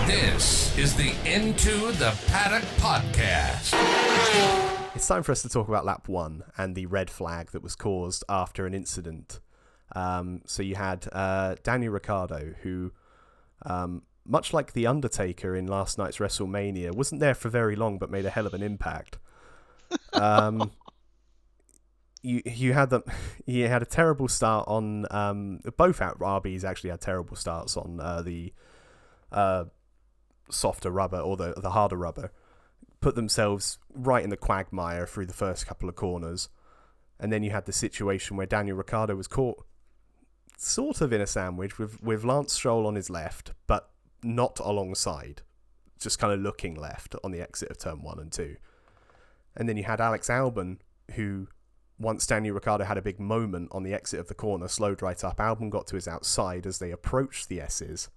This is the Into the Paddock podcast. It's time for us to talk about lap 1 and the red flag that was caused after an incident. So you had Daniel Ricciardo, who, much like The Undertaker in last night's WrestleMania, wasn't there for very long but made a hell of an impact. You had a terrible start on both RBs actually had terrible starts on the softer rubber or the harder rubber, put themselves right in the quagmire through the first couple of corners, and then you had the situation where Daniel Ricciardo was caught sort of in a sandwich with Lance Stroll on his left but not alongside, just kind of looking left on the exit of turn 1 and 2. And then you had Alex Albon, who once Daniel Ricciardo had a big moment on the exit of the corner, slowed right up. Albon got to his outside as they approached the S's.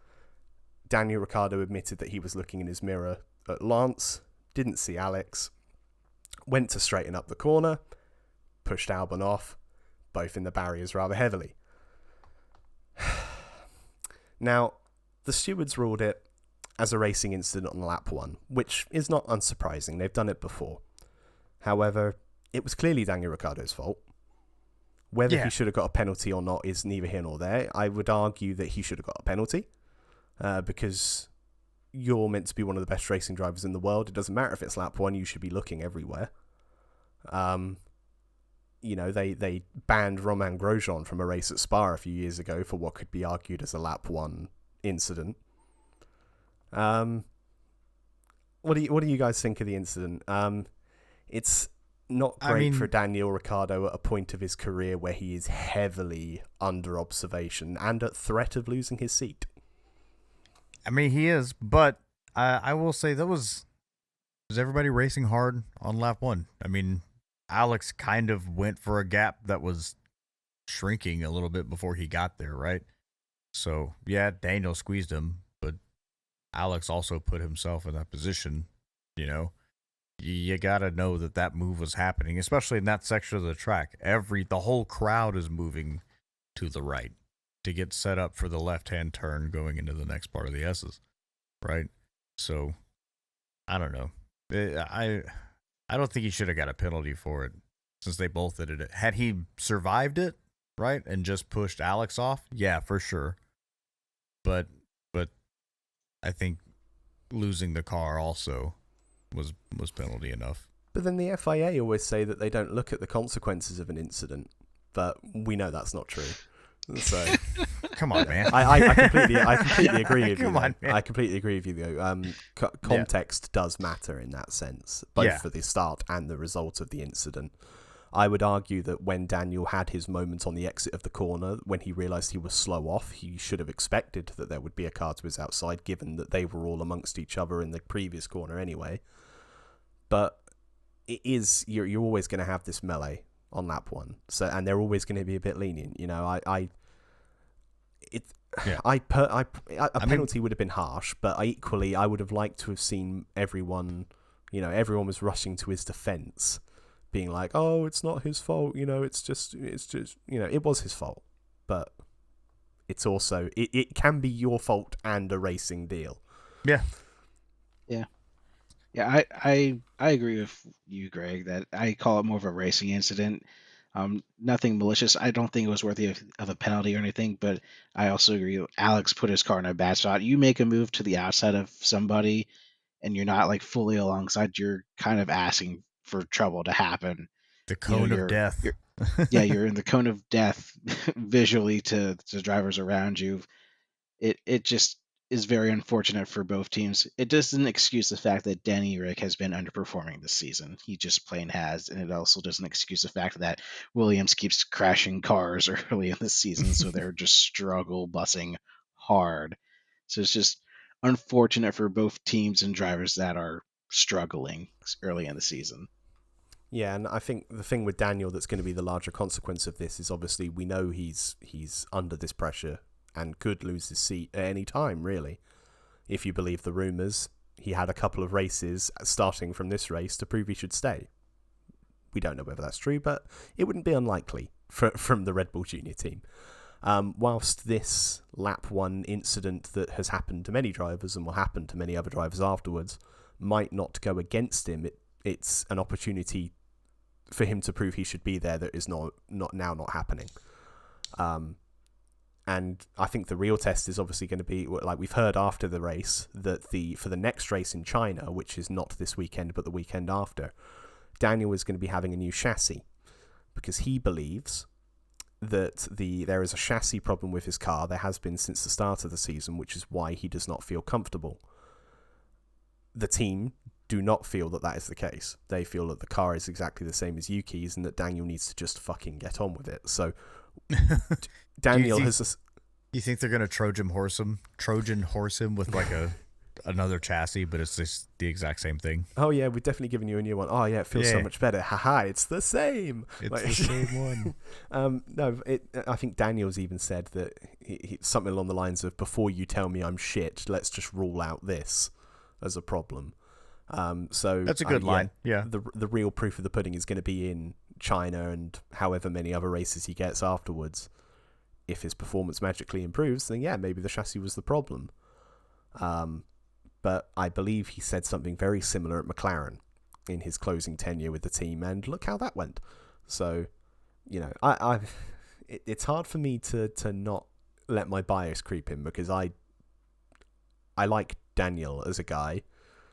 Daniel Ricciardo admitted that he was looking in his mirror at Lance, didn't see Alex, went to straighten up the corner, pushed Albon off, both in the barriers rather heavily. Now, the stewards ruled it as a racing incident on lap 1, which is not unsurprising. They've done it before. However, it was clearly Daniel Ricciardo's fault. Whether he should have got a penalty or not is neither here nor there. I would argue that he should have got a penalty because you're meant to be one of the best racing drivers in the world. It doesn't matter if it's lap 1, you should be looking everywhere. They banned Romain Grosjean from a race at Spa a few years ago for what could be argued as a lap 1 incident. What do you guys think of the incident? It's not great for Daniel Ricciardo at a point of his career where he is heavily under observation and at threat of losing his seat. I mean, he is, but I will say was everybody racing hard on lap 1? I mean, Alex kind of went for a gap that was shrinking a little bit before he got there, right? So, yeah, Daniel squeezed him, but Alex also put himself in that position, you know? You got to know that move was happening, especially in that section of the track. The whole crowd is moving to the right to get set up for the left-hand turn going into the next part of the S's, right? So, I don't know. I don't think he should have got a penalty for it since they both did it. Had he survived it, right, and just pushed Alex off, yeah, for sure. But I think losing the car also was penalty enough. But then the FIA always say that they don't look at the consequences of an incident, but we know that's not true. So come on, man. I completely agree with you. Come on, man. I completely agree with you though. Context does matter in that sense, both for the start and the result of the incident. I would argue that when Daniel had his moment on the exit of the corner, when he realised he was slow off, he should have expected that there would be a car to his outside, given that they were all amongst each other in the previous corner anyway. But it is you're always going to have this melee on lap 1, and they're always going to be a bit lenient. You know, a penalty would have been harsh, but I would have liked to have seen everyone. You know, everyone was rushing to his defence, being like, "Oh, it's not his fault." You know, it's just. You know, it was his fault, but it's also it can be your fault and a racing deal. Yeah. Yeah, I agree with you, Greg, that I call it more of a racing incident. Nothing malicious. I don't think it was worthy of a penalty or anything, but I also agree. Alex put his car in a bad spot. You make a move to the outside of somebody and you're not like fully alongside, you're kind of asking for trouble to happen. The cone of death. You're in the cone of death visually to drivers around you. It just is very unfortunate for both teams. It doesn't excuse the fact that Danny Rick has been underperforming this season. He just plain has. And it also doesn't excuse the fact that Williams keeps crashing cars early in the season, so they're just struggle busing hard. So it's just unfortunate for both teams and drivers that are struggling early in the season. Yeah, and I think the thing with Daniel that's going to be the larger consequence of this is obviously we know he's under this pressure and could lose his seat at any time, really. If you believe the rumours, he had a couple of races starting from this race to prove he should stay. We don't know whether that's true, but it wouldn't be unlikely from the Red Bull Junior team. Whilst this lap 1 incident that has happened to many drivers and will happen to many other drivers afterwards might not go against him, it's an opportunity for him to prove he should be there that is not happening. And I think the real test is obviously going to be, like we've heard after the race, that for the next race in China, which is not this weekend but the weekend after, Daniel is going to be having a new chassis, because he believes that there is a chassis problem with his car. There has been since the start of the season, which is why he does not feel comfortable. The team do not feel that is the case. They feel that the car is exactly the same as Yuki's and that Daniel needs to just fucking get on with it. So Daniel You think they're gonna Trojan horse him with like another chassis, but it's just the exact same thing? Oh yeah, we're definitely giving you a new one. Oh yeah, it feels so much better. Haha, it's the same. It's the same one. No, I think Daniel's even said that something along the lines of, before you tell me I'm shit, let's just rule out this as a problem. So that's a good line. Yeah. The real proof of the pudding is going to be in China and however many other races he gets afterwards. If his performance magically improves, then yeah, maybe the chassis was the problem. But I believe he said something very similar at McLaren in his closing tenure with the team, and look how that went. So, it's hard for me to not let my bias creep in, because I like Daniel as a guy.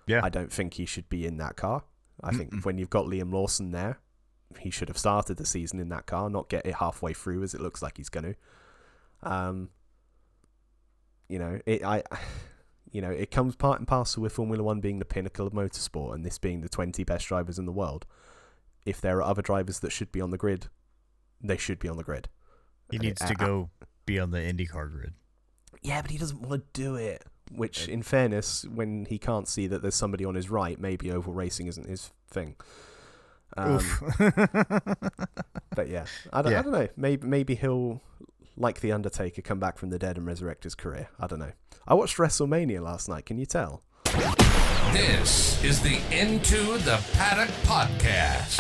Yeah. I don't think he should be in that car. I think when you've got Liam Lawson there, he should have started the season in that car, not get it halfway through as it looks like he's going to. It comes part and parcel with Formula One being the pinnacle of motorsport and this being the 20 best drivers in the world. If there are other drivers that should be on the grid, they should be on the grid. He needs to go be on the IndyCar grid. Yeah, but he doesn't want to do it. Which, in fairness, when he can't see that there's somebody on his right, maybe oval racing isn't his thing. But yeah, I don't know. Maybe he'll, like the Undertaker, come back from the dead and resurrect his career. I don't know. I watched WrestleMania last night. Can you tell? This is the Into the Paddock podcast.